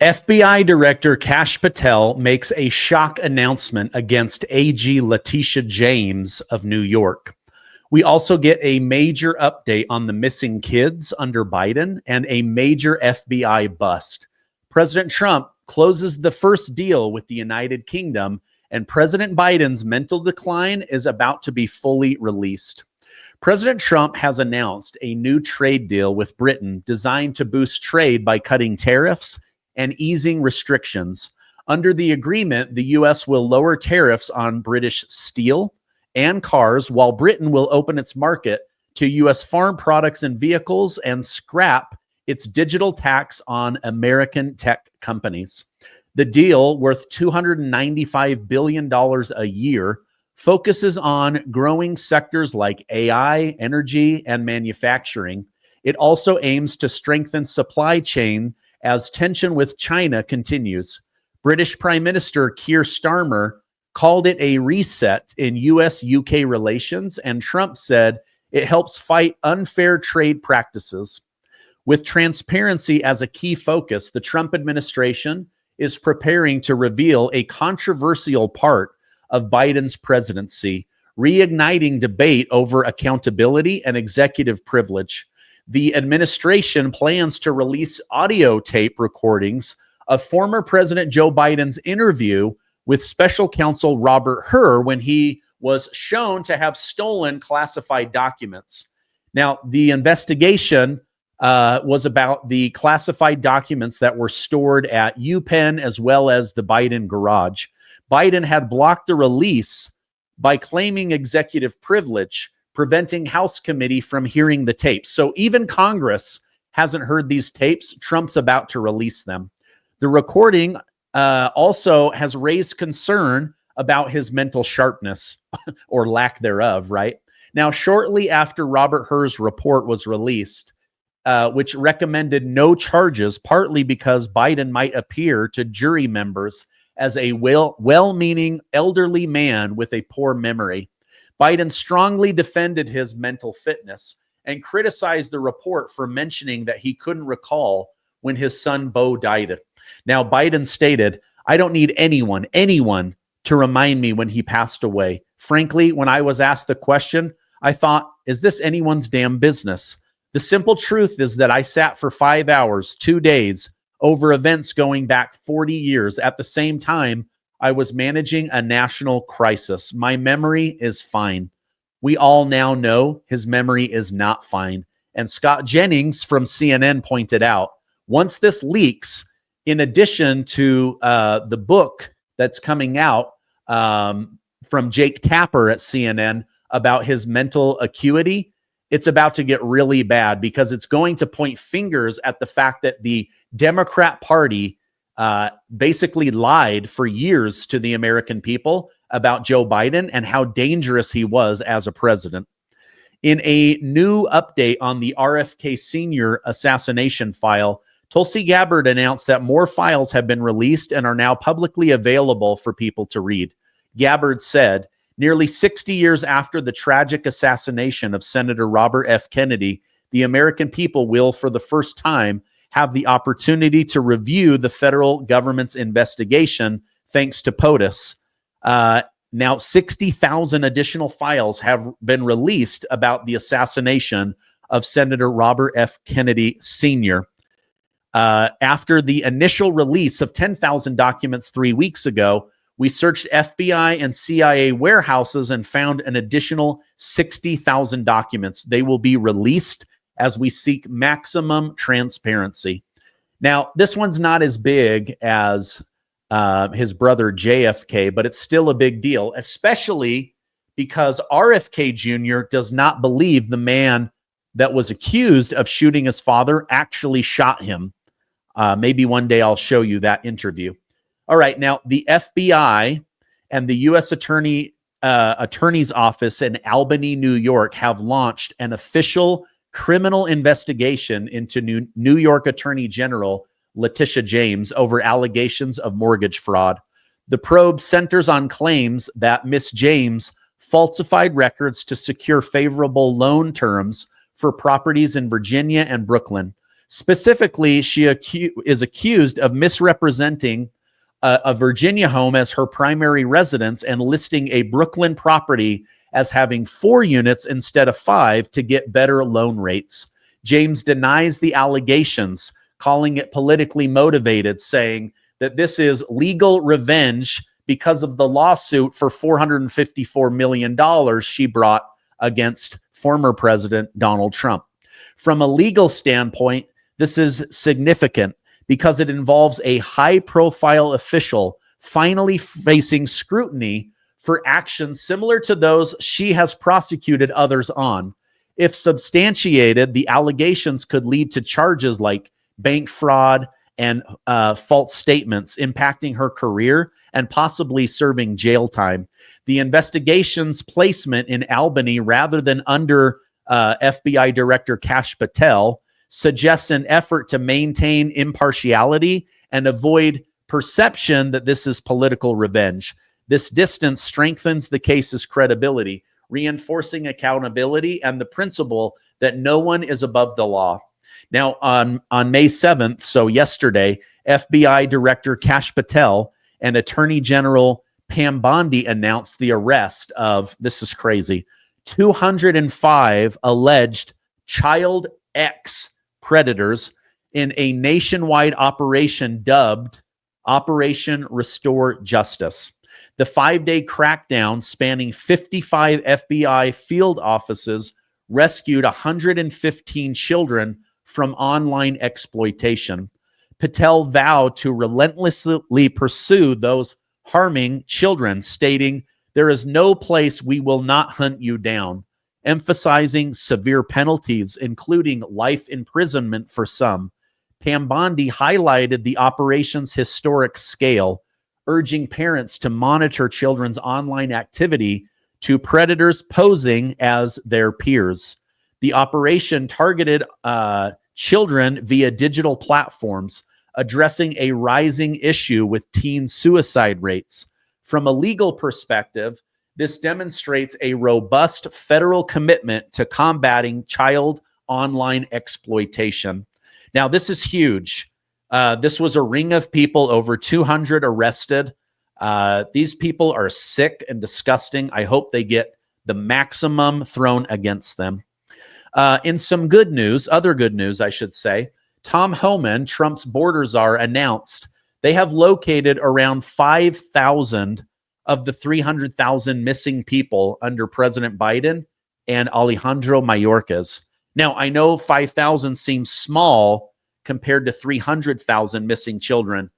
FBI Director Kash Patel makes a shock announcement against AG Letitia James of New York. We also get a major update on the missing kids under Biden and a major FBI bust. President Trump closes the first deal with the United Kingdom, and President Biden's mental decline is about to be fully released. President Trump has announced a new trade deal with Britain designed to boost trade by cutting tariffs and easing restrictions. Under the agreement, the U.S. will lower tariffs on British steel and cars, while Britain will open its market to U.S. farm products and vehicles and scrap its digital tax on American tech companies. The deal, worth $295 billion a year, focuses on growing sectors like AI, energy, and manufacturing. It also aims to strengthen supply chain as tension with China continues. British Prime Minister Keir Starmer called it a reset in US-UK relations, and Trump said it helps fight unfair trade practices. With transparency as a key focus, the Trump administration is preparing to reveal a controversial part of Biden's presidency, reigniting debate over accountability and executive privilege. The administration plans to release audio tape recordings of former President Joe Biden's interview with special counsel Robert Hur when he was shown to have stolen classified documents. Now, the investigation was about the classified documents that were stored at UPenn as well as the Biden garage. Biden had blocked the release by claiming executive privilege, preventing House committee from hearing the tapes. So even Congress hasn't heard these tapes. Trump's about to release them. The recording also has raised concern about his mental sharpness or lack thereof, right? Now, shortly after Robert Hur's report was released, which recommended no charges, partly because Biden might appear to jury members as a well-meaning elderly man with a poor memory, Biden strongly defended his mental fitness and criticized the report for mentioning that he couldn't recall when his son Beau died. Now, Biden stated, "I don't need anyone to remind me when he passed away. Frankly, when I was asked the question, I thought, is this anyone's damn business? The simple truth is that I sat for 5 hours, 2 days, over events going back 40 years. At the same time, I was managing a national crisis. My memory is fine." We all now know his memory is not fine. And Scott Jennings from CNN pointed out, once this leaks, in addition to the book that's coming out from Jake Tapper at CNN about his mental acuity, it's about to get really bad because it's going to point fingers at the fact that the Democrat Party basically lied for years to the American people about Joe Biden and how dangerous he was as a president. In a new update on the RFK Sr. assassination file, Tulsi Gabbard announced that more files have been released and are now publicly available for people to read. Gabbard said, "Nearly 60 years after the tragic assassination of Senator Robert F. Kennedy, the American people will, for the first time, have the opportunity to review the federal government's investigation thanks to POTUS. Now, 60,000 additional files have been released about the assassination of Senator Robert F. Kennedy Sr. After the initial release of 10,000 documents 3 weeks ago, we searched FBI and CIA warehouses and found an additional 60,000 documents. They will be released as we seek maximum transparency." Now, this one's not as big as his brother JFK, but it's still a big deal, especially because RFK Jr. does not believe the man that was accused of shooting his father actually shot him. Maybe one day I'll show you that interview. All right, now the FBI and the U.S. Attorney's Office in Albany, New York, have launched an official criminal investigation into New York Attorney General Letitia James over allegations of mortgage fraud. The probe centers on claims that Miss James falsified records to secure favorable loan terms for properties in Virginia and Brooklyn. Specifically, she is accused of misrepresenting a Virginia home as her primary residence and listing a Brooklyn property as having 4 units instead of 5 to get better loan rates. James denies the allegations, calling it politically motivated, saying that this is legal revenge because of the lawsuit for $454 million she brought against former President Donald Trump. From a legal standpoint, this is significant because it involves a high-profile official finally facing scrutiny for actions similar to those she has prosecuted others on. If substantiated, the allegations could lead to charges like bank fraud and false statements, impacting her career and possibly serving jail time. The investigation's placement in Albany rather than under FBI Director Kash Patel suggests an effort to maintain impartiality and avoid perception that this is political revenge. This distance strengthens the case's credibility, reinforcing accountability and the principle that no one is above the law. Now, on May 7th, so yesterday, FBI Director Kash Patel and Attorney General Pam Bondi announced the arrest of, this is crazy, 205 alleged Child X predators in a nationwide operation dubbed Operation Restore Justice. The 5-day crackdown spanning 55 FBI field offices rescued 115 children from online exploitation. Patel vowed to relentlessly pursue those harming children, stating, "There is no place we will not hunt you down," emphasizing severe penalties, including life imprisonment for some. Pam Bondi highlighted the operation's historic scale, urging parents to monitor children's online activity to predators posing as their peers. The operation targeted children via digital platforms, addressing a rising issue with teen suicide rates. From a legal perspective, this demonstrates a robust federal commitment to combating child online exploitation. Now, this is huge. This was a ring of people, over 200 arrested. These people are sick and disgusting. I hope they get the maximum thrown against them. In some good news, other good news, I should say, Tom Homan, Trump's border czar, announced they have located around 5,000 of the 300,000 missing people under President Biden and Alejandro Mayorkas. Now, I know 5,000 seems small compared to 300,000 missing children,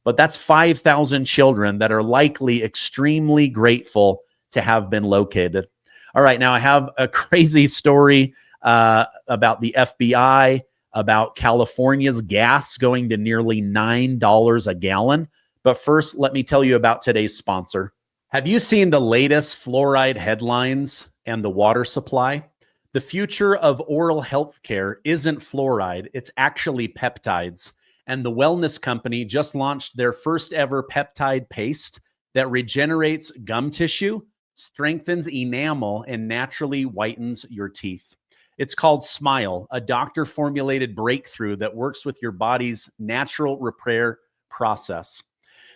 but that's 5,000 children that are likely extremely grateful to have been located. All right, now I have a crazy story about the FBI, about California's gas going to nearly $9 a gallon. But first, let me tell you about today's sponsor. Have you seen the latest fluoride headlines and the water supply? The future of oral health care isn't fluoride, it's actually peptides. And the wellness company just launched their first ever peptide paste that regenerates gum tissue, strengthens enamel, and naturally whitens your teeth. It's called Smile, a doctor-formulated breakthrough that works with your body's natural repair process.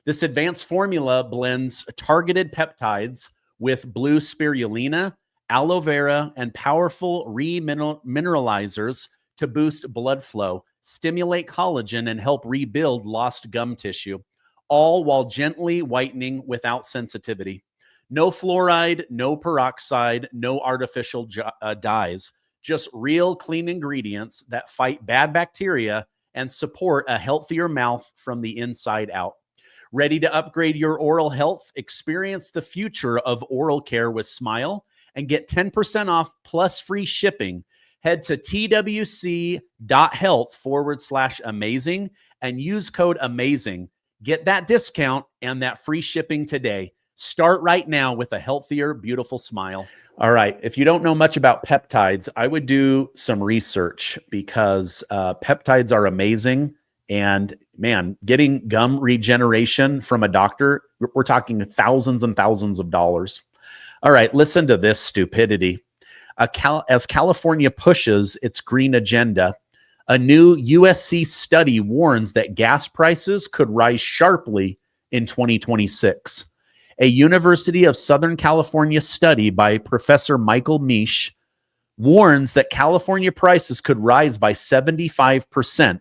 This advanced formula blends targeted peptides with blue spirulina, aloe vera, and powerful remineralizers to boost blood flow, stimulate collagen, and help rebuild lost gum tissue, all while gently whitening without sensitivity. No fluoride, no peroxide, no artificial dyes. Just real clean ingredients that fight bad bacteria and support a healthier mouth from the inside out. Ready to upgrade your oral health? Experience the future of oral care with Smile and get 10% off plus free shipping. Head to twc.health/amazing and use code AMAZING. Get that discount and that free shipping today. Start right now with a healthier, beautiful smile. All right. If you don't know much about peptides, I would do some research because peptides are amazing. And man, getting gum regeneration from a doctor, we're talking thousands and thousands of dollars. All right. Listen to this stupidity. As California pushes its green agenda, A new USC study warns that gas prices could rise sharply in 2026. A University of Southern California study by Professor Michael Misch warns that California prices could rise by 75%,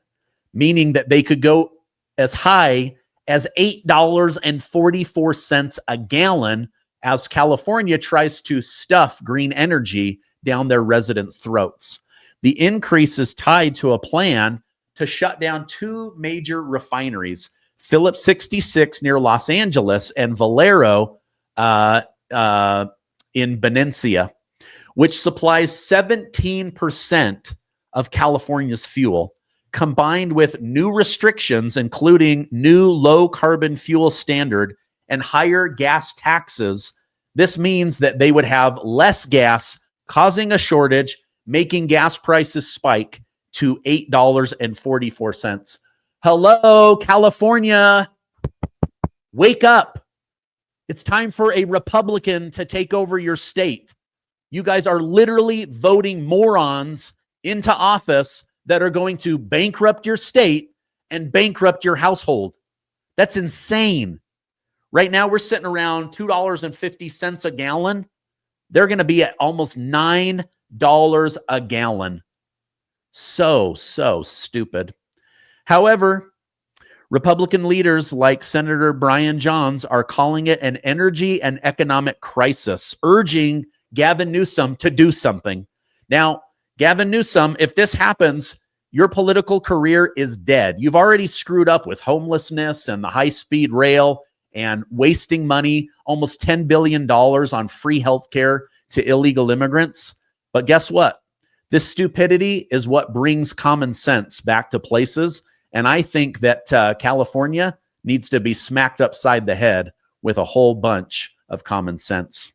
meaning that they could go as high as $8.44 a gallon as California tries to stuff green energy down their residents' throats. The increase is tied to a plan to shut down two major refineries, Phillips 66 near Los Angeles and Valero in Benicia, which supplies 17% of California's fuel. Combined with new restrictions, including new low-carbon fuel standard and higher gas taxes, this means that they would have less gas, causing a shortage, making gas prices spike to $8.44. Hello, California. Wake up. It's time for a Republican to take over your state. You guys are literally voting morons into office that are going to bankrupt your state and bankrupt your household. That's insane. Right now, we're sitting around $2.50 a gallon. They're going to be at almost $9 a gallon. So stupid. However, Republican leaders like Senator Brian Johns are calling it an energy and economic crisis, urging Gavin Newsom to do something. Now, Gavin Newsom, if this happens, your political career is dead. You've already screwed up with homelessness and the high-speed rail and wasting money, almost $10 billion on free healthcare to illegal immigrants. But guess what? This stupidity is what brings common sense back to places. And I think that California needs to be smacked upside the head with a whole bunch of common sense.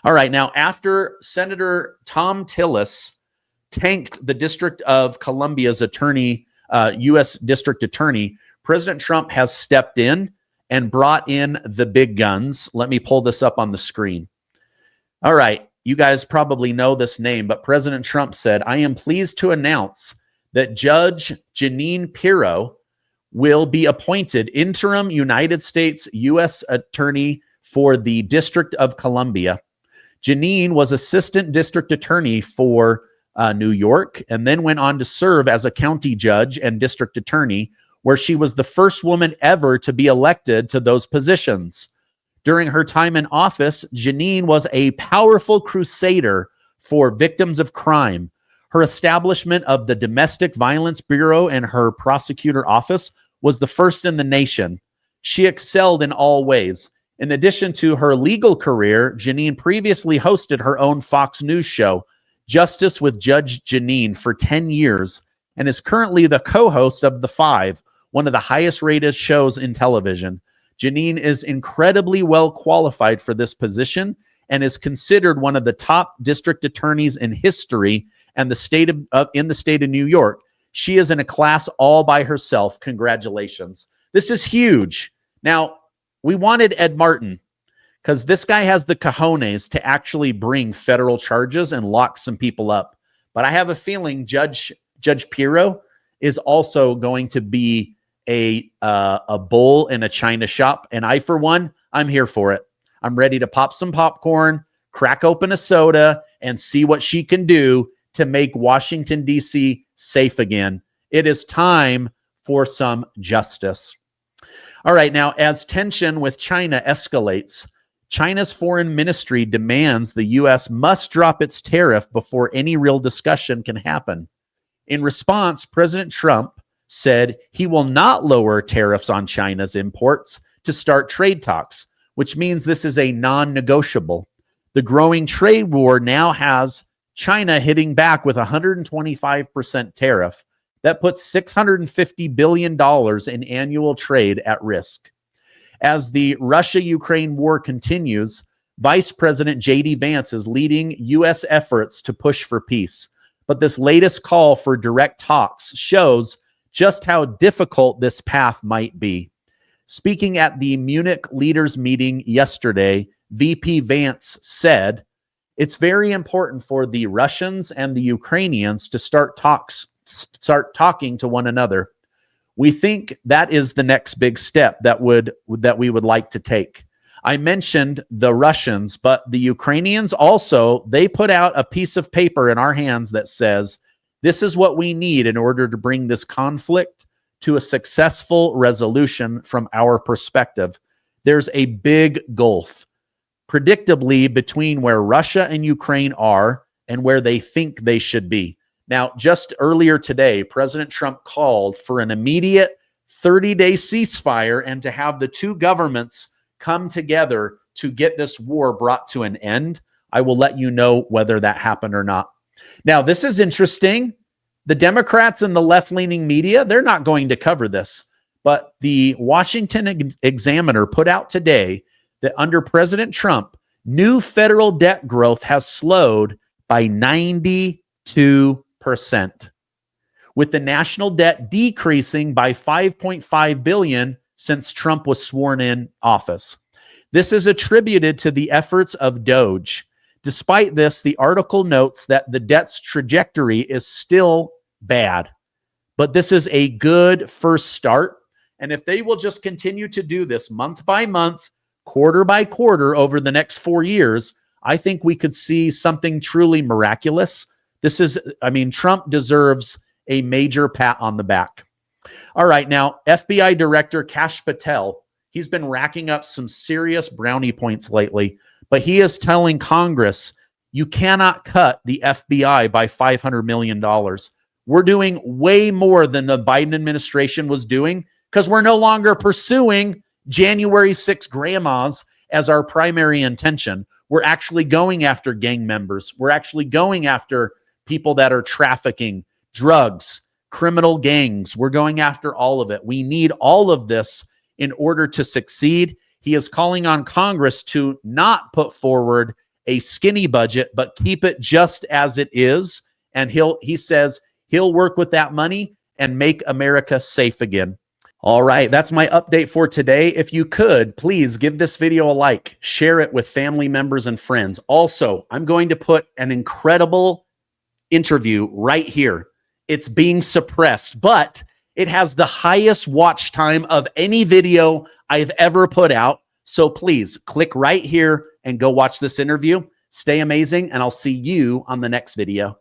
All right, now after Senator Tom Tillis tanked the District of Columbia's attorney, U.S. District Attorney, President Trump has stepped in and brought in the big guns. Let me pull this up on the screen. All right, you guys probably know this name, but President Trump said, "I am pleased to announce that Judge Jeanine Pirro will be appointed interim United States U.S. Attorney for the District of Columbia." Jeanine was Assistant District Attorney for New York and then went on to serve as a county judge and district attorney, where she was the first woman ever to be elected to those positions. During her time in office, Jeanine was a powerful crusader for victims of crime. Her establishment of the Domestic Violence Bureau and her prosecutor office was the first in the nation. She excelled in all ways. In addition to her legal career, Jeanine previously hosted her own Fox News show, Justice with Judge Jeanine, for 10 years, and is currently the co-host of The Five, one of the highest rated shows in television. Jeanine is incredibly well qualified for this position and is considered one of the top district attorneys in history and in the state of New York. She is in a class all by herself. Congratulations. This is huge. Now, we wanted Ed Martin because this guy has the cojones to actually bring federal charges and lock some people up. But I have a feeling Judge Pirro is also going to be a bull in a china shop. And I, for one, I'm here for it. I'm ready to pop some popcorn, crack open a soda, and see what she can do to make Washington, D.C. safe again. It is time for some justice. All right, now, as tension with China escalates, China's foreign ministry demands the U.S. must drop its tariff before any real discussion can happen. In response, President Trump said he will not lower tariffs on China's imports to start trade talks, which means this is a non-negotiable. The growing trade war now has China hitting back with a 125% tariff that puts $650 billion in annual trade at risk. As the Russia-Ukraine war continues, Vice President J.D. Vance is leading U.S. efforts to push for peace. But this latest call for direct talks shows just how difficult this path might be. Speaking at the Munich leaders meeting yesterday, VP Vance said, "It's very important for the Russians and the Ukrainians to start talks start talking to one another. We think that is the next big step that we would like to take. I mentioned the Russians, but the Ukrainians also, they put out a piece of paper in our hands that says, this is what we need in order to bring this conflict to a successful resolution from our perspective. There's a big gulf, predictably, between where Russia and Ukraine are and where they think they should be. Now, just earlier today, President Trump called for an immediate 30-day ceasefire and to have the two governments come together to get this war brought to an end. I will let you know whether that happened or not. Now, this is interesting. The Democrats and the left-leaning media, they're not going to cover this. But the Washington Examiner put out today that under President Trump, new federal debt growth has slowed by 92%, with the national debt decreasing by $5.5 billion since Trump was sworn in office. This is attributed to the efforts of DOGE. Despite this, the article notes that the debt's trajectory is still bad, but this is a good first start. And if they will just continue to do this month by month, quarter by quarter over the next 4 years, I think we could see something truly miraculous. Trump deserves a major pat on the back. All right, now, FBI Director Kash Patel, he's been racking up some serious brownie points lately, but he is telling Congress, you cannot cut the FBI by $500 million. We're doing way more than the Biden administration was doing because we're no longer pursuing January 6 grandmas as our primary intention. We're actually going after gang members. We're actually going after people that are trafficking, drugs, criminal gangs. We're going after all of it. We need all of this in order to succeed. He is calling on Congress to not put forward a skinny budget, but keep it just as it is. And he says he'll work with that money and make America safe again. All right, that's my update for today. If you could, please give this video a like, share it with family members and friends. Also, I'm going to put an incredible interview right here. It's being suppressed, but it has the highest watch time of any video I've ever put out. So please click right here and go watch this interview. Stay amazing, and I'll see you on the next video.